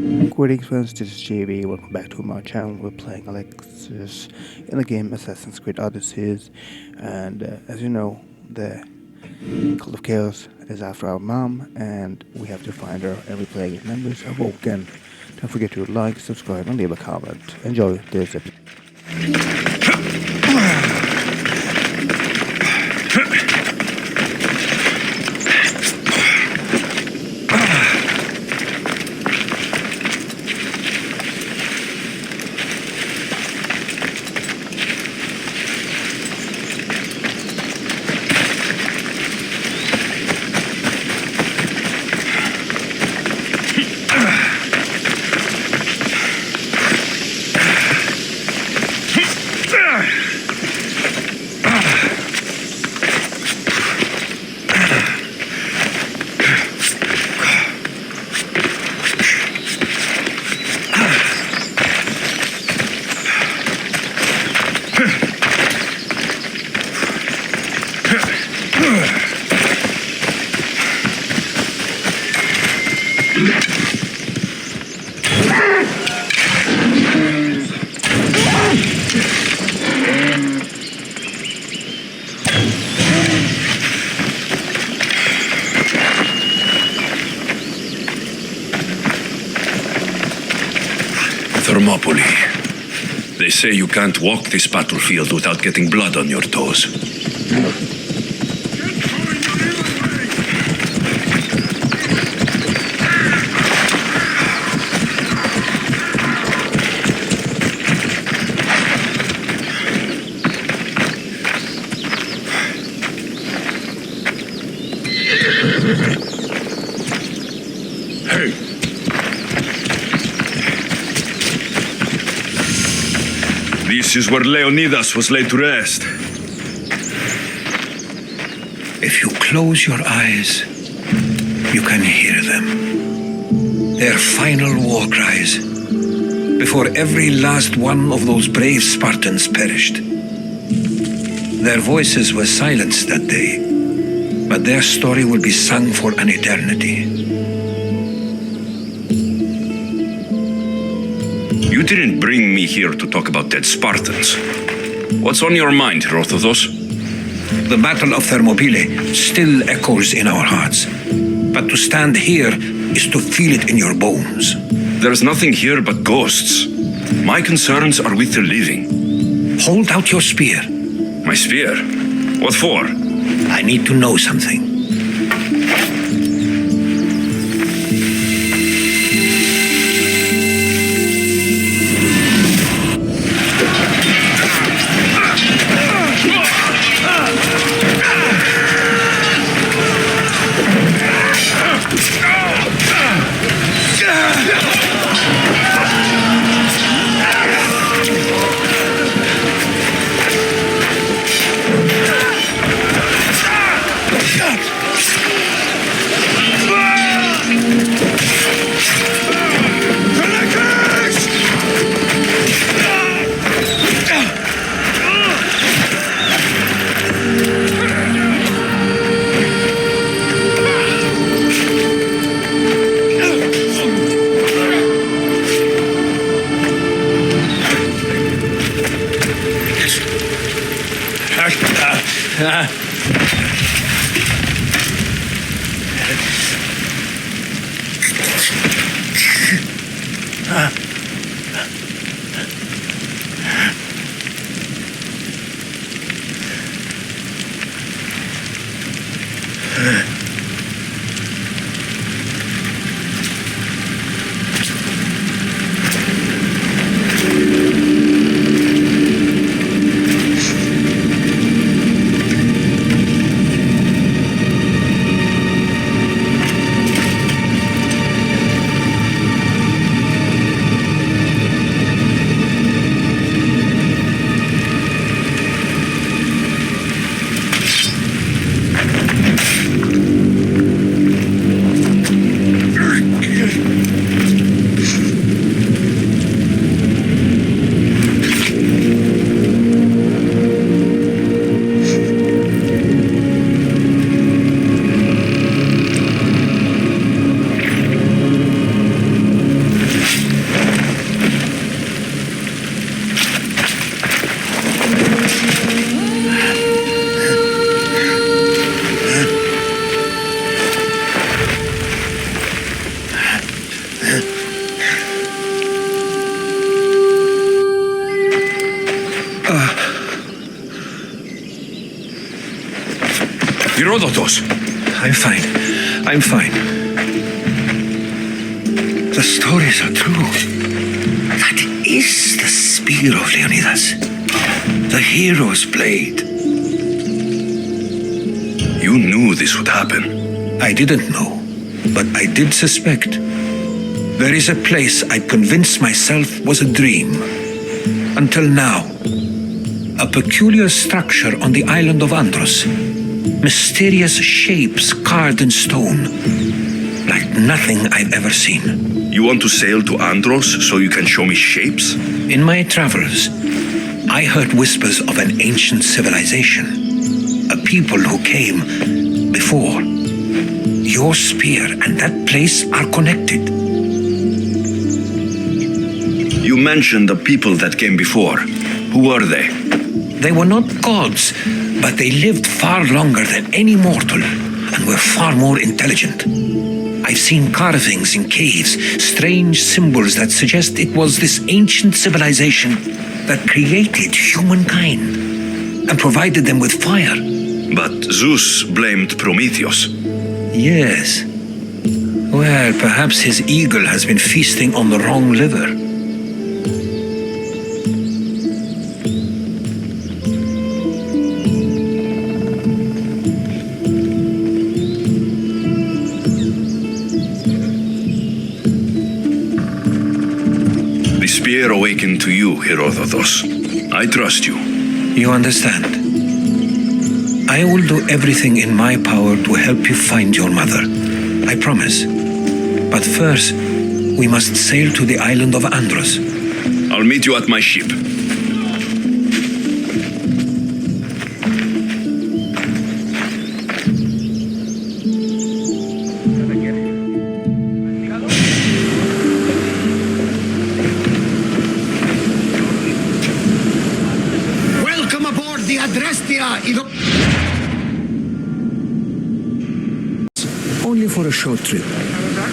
Greetings friends, this is JV. Welcome back to my channel. We're playing Alexis in the game Assassin's Creed Odyssey, and as you know, the Cult of Chaos is after our mom, and we have to find her, and we're playing as members of Awoken. Don't forget to like, subscribe, and leave a comment. Enjoy this episode. Thermopylae. They say you can't walk this battlefield without getting blood on your toes. Hey! This is where Leonidas was laid to rest. If you close your eyes, you can hear them. Their final war cries, before every last one of those brave Spartans perished. Their voices were silenced that day, but their story will be sung for an eternity. You didn't bring me here to talk about dead Spartans. What's on your mind, Herodotus? The Battle of Thermopylae still echoes in our hearts, but to stand here is to feel it in your bones. There's nothing here but ghosts. My concerns are with the living. Hold out your spear. My spear? What for? I need to know something. Herodotus! I'm fine. I'm fine. The stories are true. That is the spear of Leonidas. The hero's blade. You knew this would happen. I didn't know, but I did suspect. There is a place I convinced myself was a dream. Until now. A peculiar structure on the island of Andros. Mysterious shapes carved in stone. Like nothing I've ever seen. You want to sail to Andros so you can show me shapes? In my travels, I heard whispers of an ancient civilization. A people who came before. Your spear and that place are connected. You mentioned the people that came before. Who were they? They were not gods, but they lived far longer than any mortal and were far more intelligent. I've seen carvings in caves, strange symbols that suggest it was this ancient civilization that created humankind and provided them with fire. But Zeus blamed Prometheus. Yes. Well, perhaps his eagle has been feasting on the wrong liver. The spear awakened to you, Herodotus. I trust you. You understand? I will do everything in my power to help you find your mother. I promise. But first, we must sail to the island of Andros. I'll meet you at my ship. Welcome aboard the Adrestia. Only for a short trip.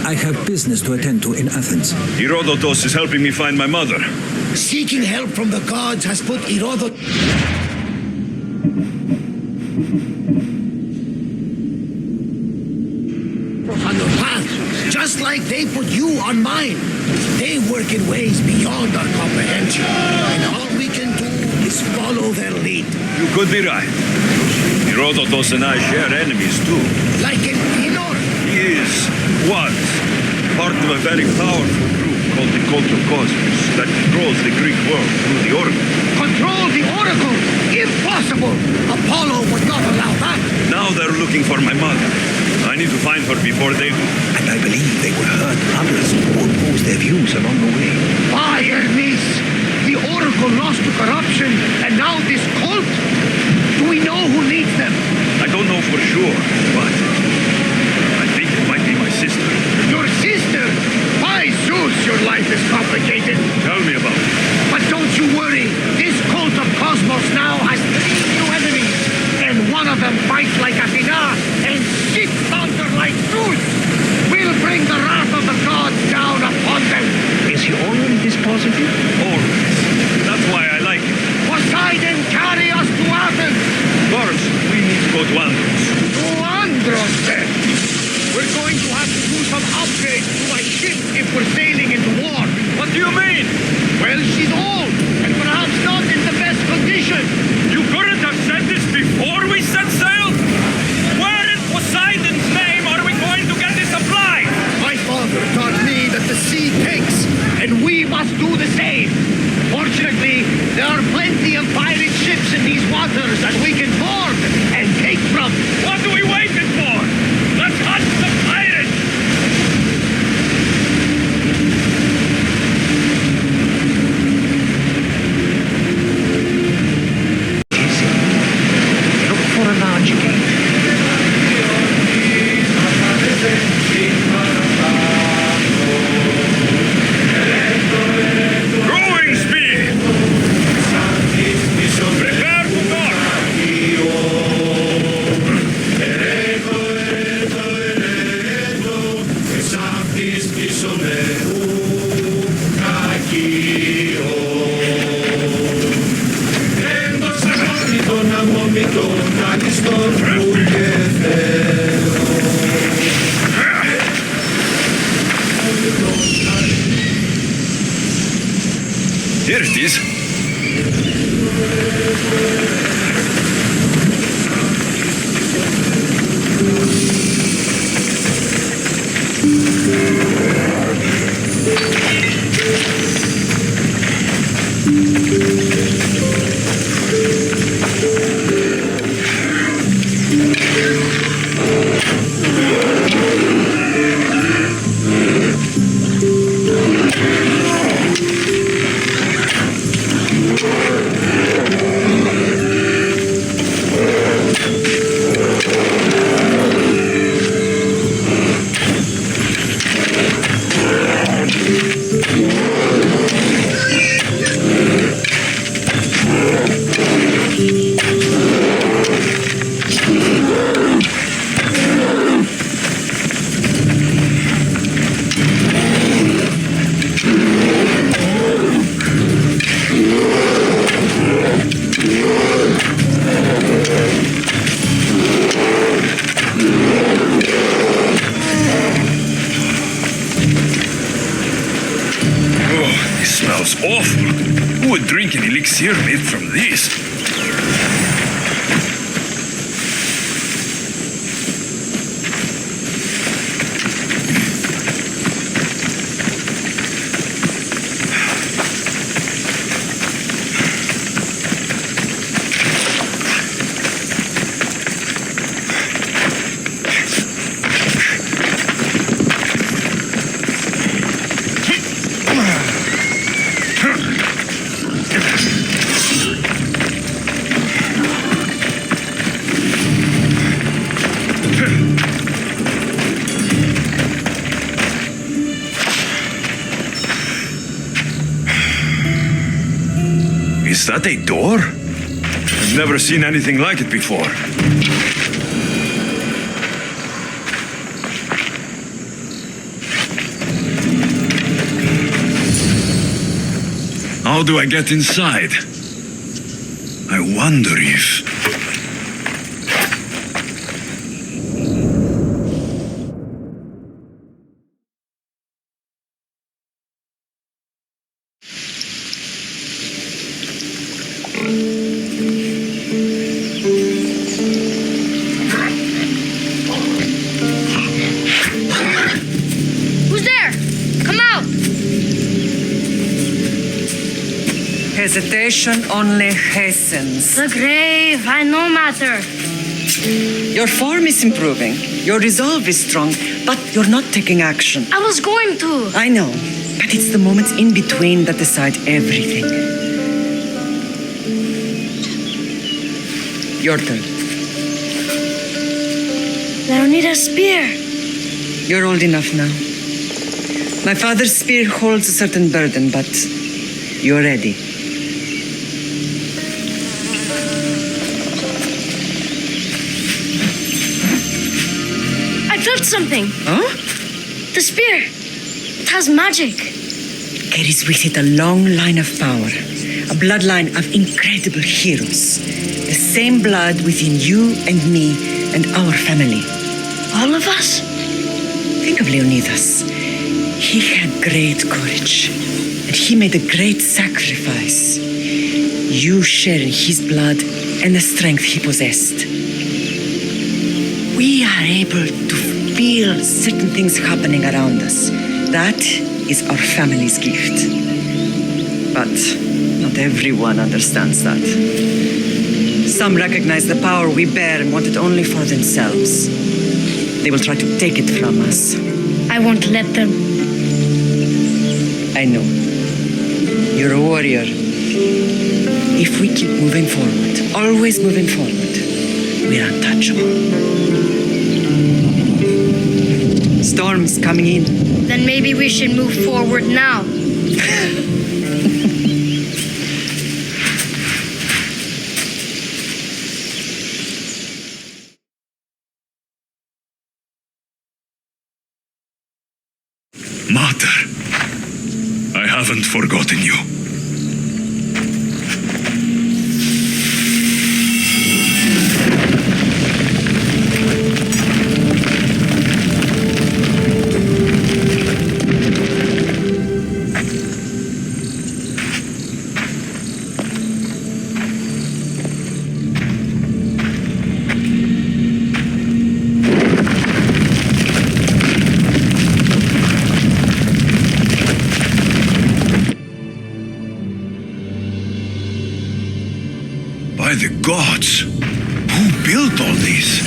I have business to attend to in Athens. Herodotus is helping me find my mother. Seeking help from the gods has put Herodotus on your path, just like they put you on mine. They work in ways beyond our comprehension, and all we can do is follow their lead. You could be right. Herodotus and I share enemies too. Like in Pinor. He was part of a very powerful group called the Cult of Cosmos that controls the Greek world through the Oracle. Control the Oracle? Impossible! Apollo would not allow that. Now they're looking for my mother. I need to find her before they do. And I believe they will hurt others who oppose their views along the way. By Hermes! The Oracle lost to corruption, and now this cult? Do we know who leads them? I don't know for sure, but I think it might be my sister. Your sister? By Zeus, your life is complicated. Tell me about it. But don't you worry. This cult of Cosmos now has 3 new enemies. And one of them fights like Athena and shits thunder like Zeus. We'll bring the wrath of the gods down upon them. Is he already this positive? Always. That's why I like it. Poseidon, carry us to Athens. First, we need to go to Andros. To Andros, then. We're going to have to do some upgrades to my ship if we're sailing into war. What do you mean? Well, she's old, and perhaps not in the best condition. You couldn't have said this before we set sail? Where in Poseidon's name are we going to get this supplies? My father taught me that the sea takes, and we must do the same. Fortunately, there are plenty of pirate ships in these waters that we can board and take from. What are we waiting for? Let's hunt the pirates! Look for a large gate. Growing speed! Prepare to march! Here it is. Smells awful. Who would drink an elixir made from this? Is that a door? I've never seen anything like it before. How do I get inside? I wonder if... Who's there? Come out! Hesitation only hastens. The grave, I no matter. Your form is improving. Your resolve is strong, but you're not taking action. I was going to. I know, but it's the moments in between that decide everything. Your turn. I need a spear. You're old enough now. My father's spear holds a certain burden, but you're ready. I felt something. Huh? The spear. It has magic. Carries with it a long line of power, a bloodline of incredible heroes. The same blood within you and me and our family. All of us? Think of Leonidas. He had great courage, and he made a great sacrifice. You share in his blood and the strength he possessed. We are able to feel certain things happening around us. That is our family's gift. But not everyone understands that. Some recognize the power we bear and want it only for themselves. They will try to take it from us. I won't let them. I know. You're a warrior. If we keep moving forward, always moving forward, we're untouchable. Storm's coming in. Then maybe we should move forward now. Mater, I haven't forgotten you. By the gods! Who built all this?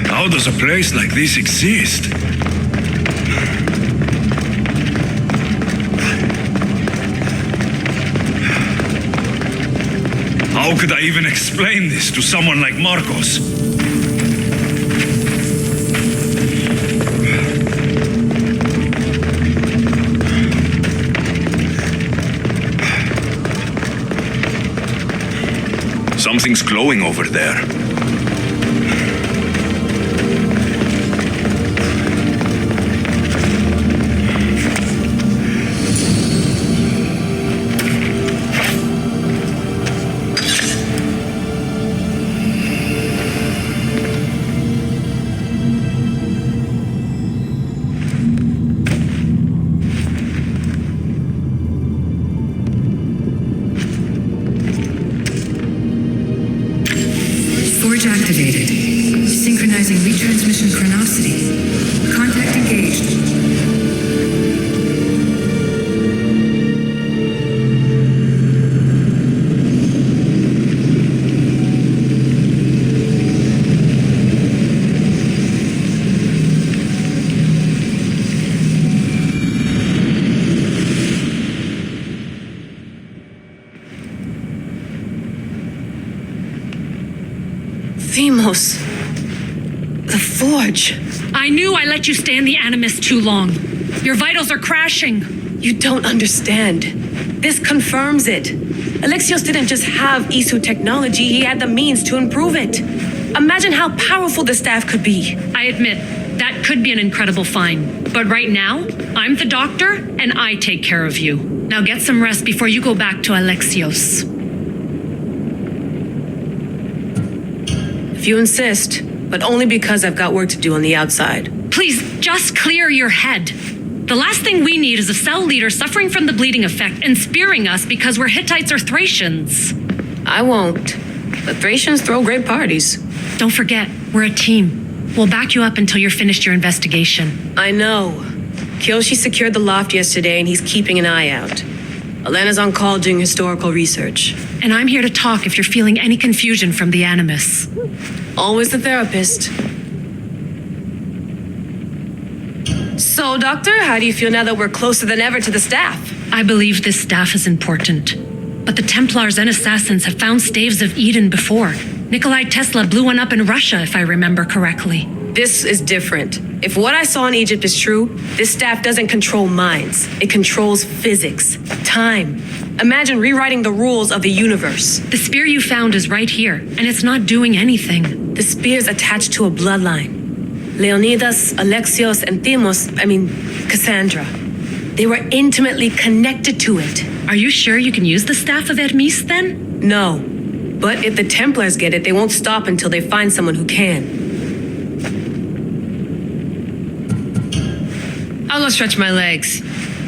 How does a place like this exist? How could I even explain this to someone like Marcos? Something's glowing over there. Forge activated. Synchronizing retransmission chronicity. Contact engaged. Themos. The Forge. I knew I let you stay in the Animus too long. Your vitals are crashing. You don't understand. This confirms it. Alexios didn't just have Isu technology, he had the means to improve it. Imagine how powerful the staff could be. I admit, that could be an incredible find. But right now, I'm the doctor, and I take care of you. Now get some rest before you go back to Alexios. If you insist, but only because I've got work to do on the outside. Please, just clear your head. The last thing we need is a cell leader suffering from the bleeding effect and spearing us because we're Hittites or Thracians. I won't. But Thracians throw great parties. Don't forget, we're a team. We'll back you up until you're finished your investigation. I know. Kyoshi secured the loft yesterday and he's keeping an eye out. Elena's on call doing historical research. And I'm here to talk if you're feeling any confusion from the Animus. Always the therapist. So, Doctor, how do you feel now that we're closer than ever to the staff? I believe this staff is important. But the Templars and Assassins have found staves of Eden before. Nikolai Tesla blew one up in Russia, if I remember correctly. This is different. If what I saw in Egypt is true, this staff doesn't control minds. It controls physics, time. Imagine rewriting the rules of the universe. The spear you found is right here, and it's not doing anything. The spear's attached to a bloodline. Leonidas, Alexios, and Cassandra. They were intimately connected to it. Are you sure you can use the Staff of Hermes, then? No. But if the Templars get it, they won't stop until they find someone who can. I'll go stretch my legs.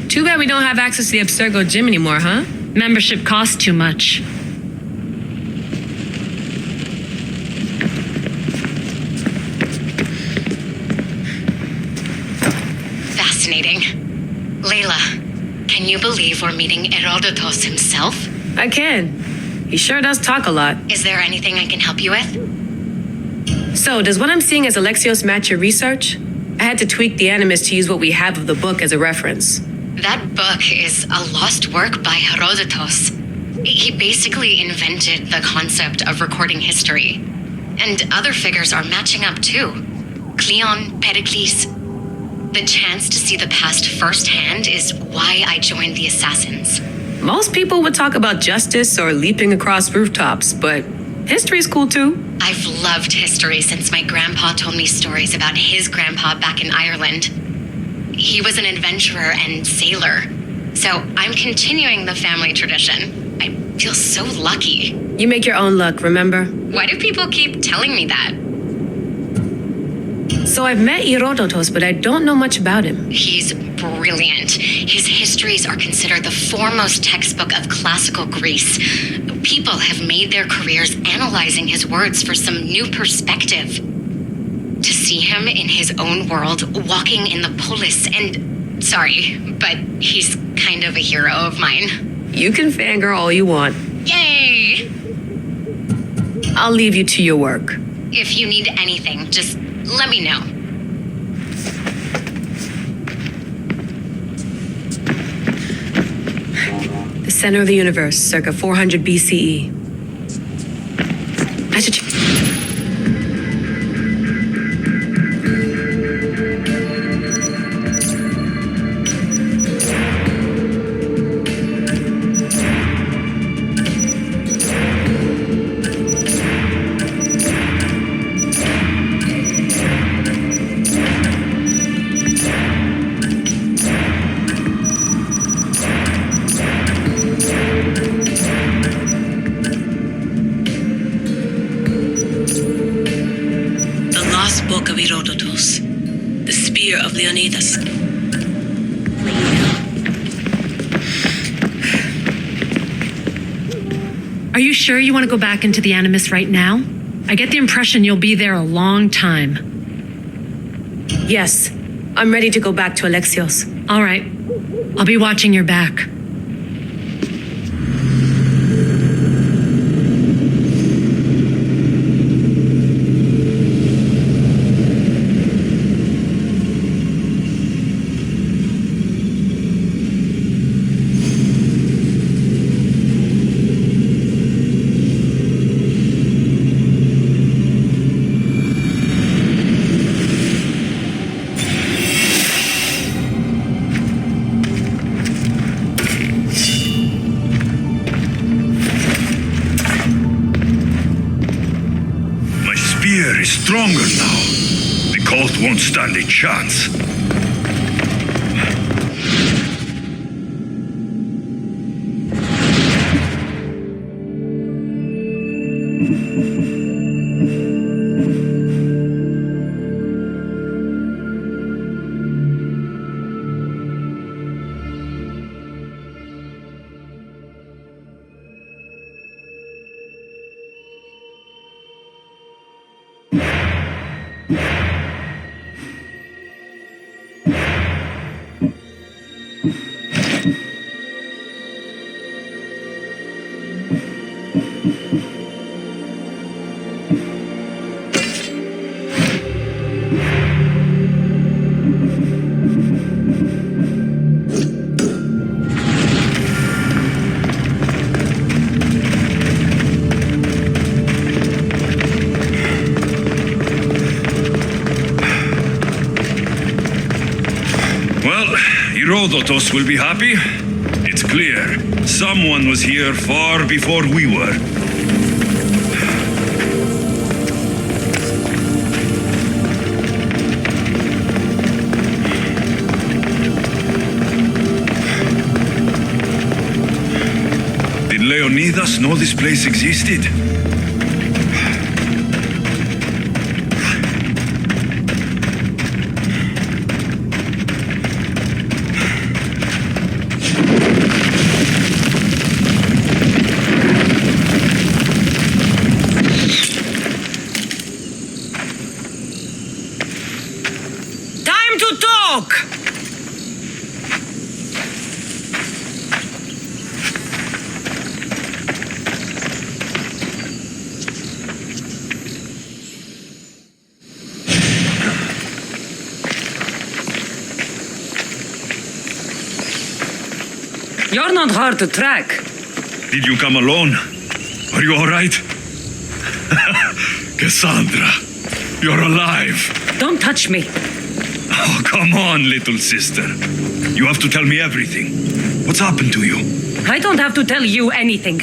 Too bad we don't have access to the Abstergo gym anymore, huh? Membership costs too much. Fascinating. Layla, can you believe we're meeting Herodotus himself? I can. He sure does talk a lot. Is there anything I can help you with? So, does what I'm seeing as Alexios match your research? I had to tweak the Animus to use what we have of the book as a reference. That book is a lost work by Herodotus. He basically invented the concept of recording history. And other figures are matching up too. Cleon, Pericles. The chance to see the past firsthand is why I joined the Assassins. Most people would talk about justice or leaping across rooftops, but history's cool too. I've loved history since my grandpa told me stories about his grandpa back in Ireland. He was an adventurer and sailor, so I'm continuing the family tradition. I feel so lucky. You make your own luck, remember? Why do people keep telling me that? So I've met Herodotus, but I don't know much about him. He's brilliant. His histories are considered the foremost textbook of classical Greece. People have made their careers analyzing his words for some new perspective. To see him in his own world, walking in the polis, and sorry, but he's kind of a hero of mine. You can fangirl all you want. Yay! I'll leave you to your work. If you need anything, just let me know. The center of the universe, circa 400 BCE. I should check. Book of Herodotus, the Spear of Leonidas. Are you sure you want to go back into the Animus right now? I get the impression you'll be there a long time. Yes, I'm ready to go back to Alexios. All right. I'll be watching your back. Stronger now. The cult won't stand a chance. Herodotus will be happy. It's clear. Someone was here far before we were. Did Leonidas know this place existed? You're not hard to track. Did you come alone? Are you all right? Cassandra, you're alive. Don't touch me. Oh, come on, little sister. You have to tell me everything. What's happened to you? I don't have to tell you anything.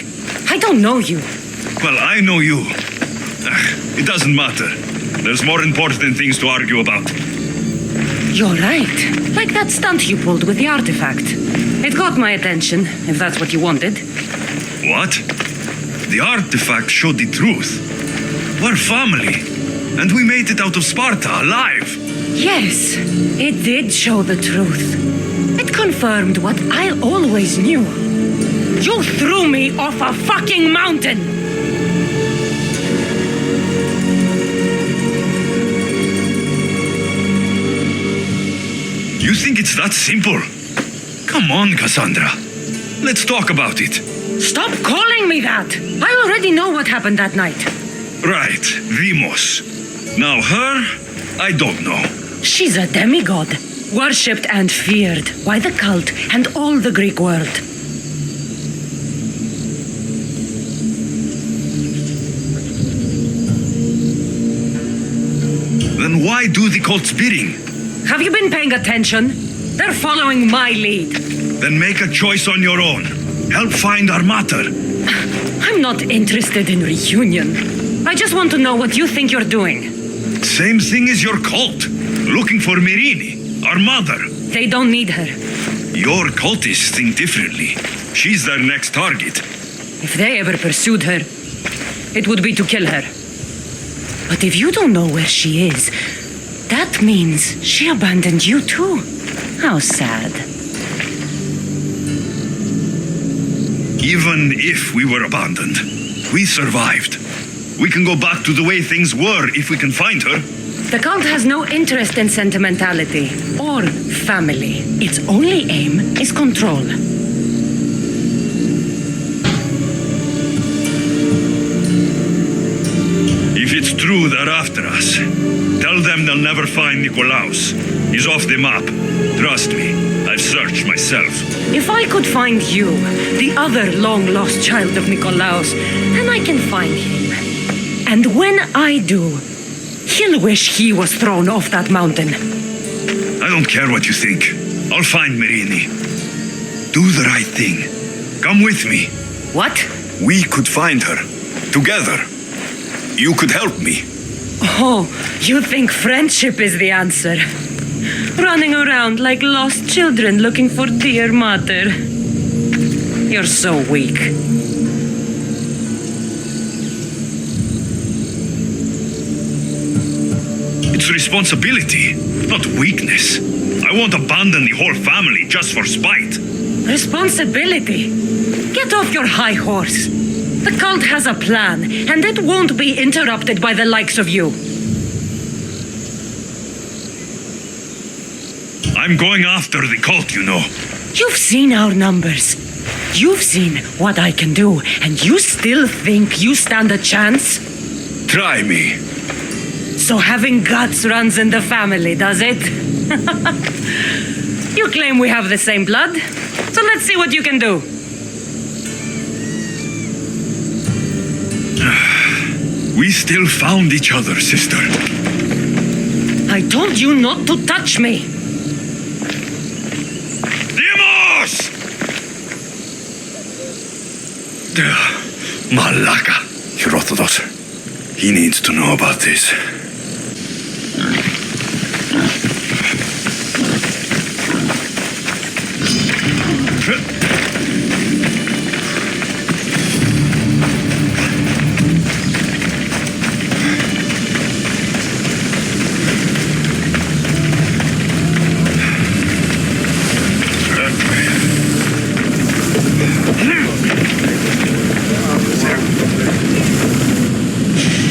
I don't know you. Well, I know you. It doesn't matter. There's more important things to argue about. You're right. Like that stunt you pulled with the artifact. It got my attention, if that's what you wanted. What? The artifact showed the truth. We're family. And we made it out of Sparta alive. Yes, it did show the truth. It confirmed what I always knew. You threw me off a fucking mountain! You think it's that simple? Come on, Cassandra. Let's talk about it. Stop calling me that! I already know what happened that night. Right, Demos. Now her, I don't know. She's a demigod, worshipped and feared by the cult and all the Greek world. Then why do the cult's bidding? Have you been paying attention? They're following my lead. Then make a choice on your own. Help find our mater. I'm not interested in reunion. I just want to know what you think you're doing. Same thing as your cult. Looking for Mirini, our mother. They don't need her. Your cultists think differently. She's their next target. If they ever pursued her, it would be to kill her. But if you don't know where she is, that means she abandoned you too. How sad. Even if we were abandoned, we survived. We can go back to the way things were if we can find her. The cult has no interest in sentimentality or family. Its only aim is control. If it's true they're after us, tell them they'll never find Nikolaos. He's off the map. Trust me, I've searched myself. If I could find you, the other long-lost child of Nikolaos, then I can find him. And when I do, he'll wish he was thrown off that mountain. I don't care what you think. I'll find Mirini. Do the right thing. Come with me. What? We could find her. Together. You could help me. Oh, you think friendship is the answer? Running around like lost children looking for dear mother. You're so weak. It's responsibility, not weakness. I won't abandon the whole family just for spite. Responsibility? Get off your high horse. The cult has a plan, and it won't be interrupted by the likes of you. I'm going after the cult, you know. You've seen our numbers. You've seen what I can do, and you still think you stand a chance? Try me. So having guts runs in the family, does it? You claim we have the same blood, so let's see what you can do. We still found each other, sister. I told you not to touch me. Demos! Malaka. Herodotus. He needs to know about this.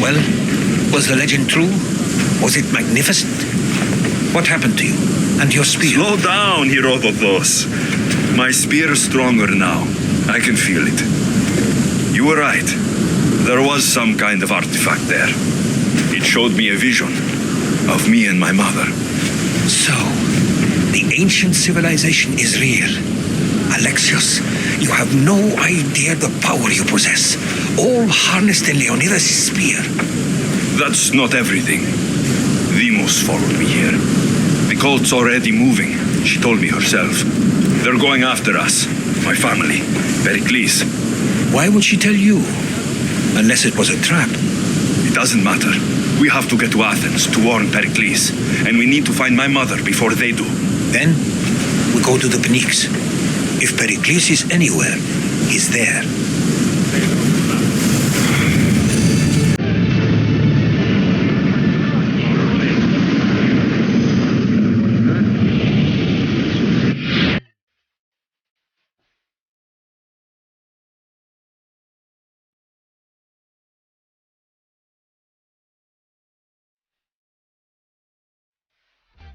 Well, was the legend true? Was it magnificent? What happened to you? And your spear? Slow down, Herodotus. My spear is stronger now. I can feel it. You were right. There was some kind of artifact there. It showed me a vision of me and my mother. So, the ancient civilization is real. Alexios, you have no idea the power you possess. All harnessed in Leonidas' spear. That's not everything. Demos followed me here. The cult's already moving, she told me herself. They're going after us, my family, Pericles. Why would she tell you? Unless it was a trap. It doesn't matter. We have to get to Athens to warn Pericles, and we need to find my mother before they do. Then, we go to the Pnyx. If Pericles is anywhere, he's there.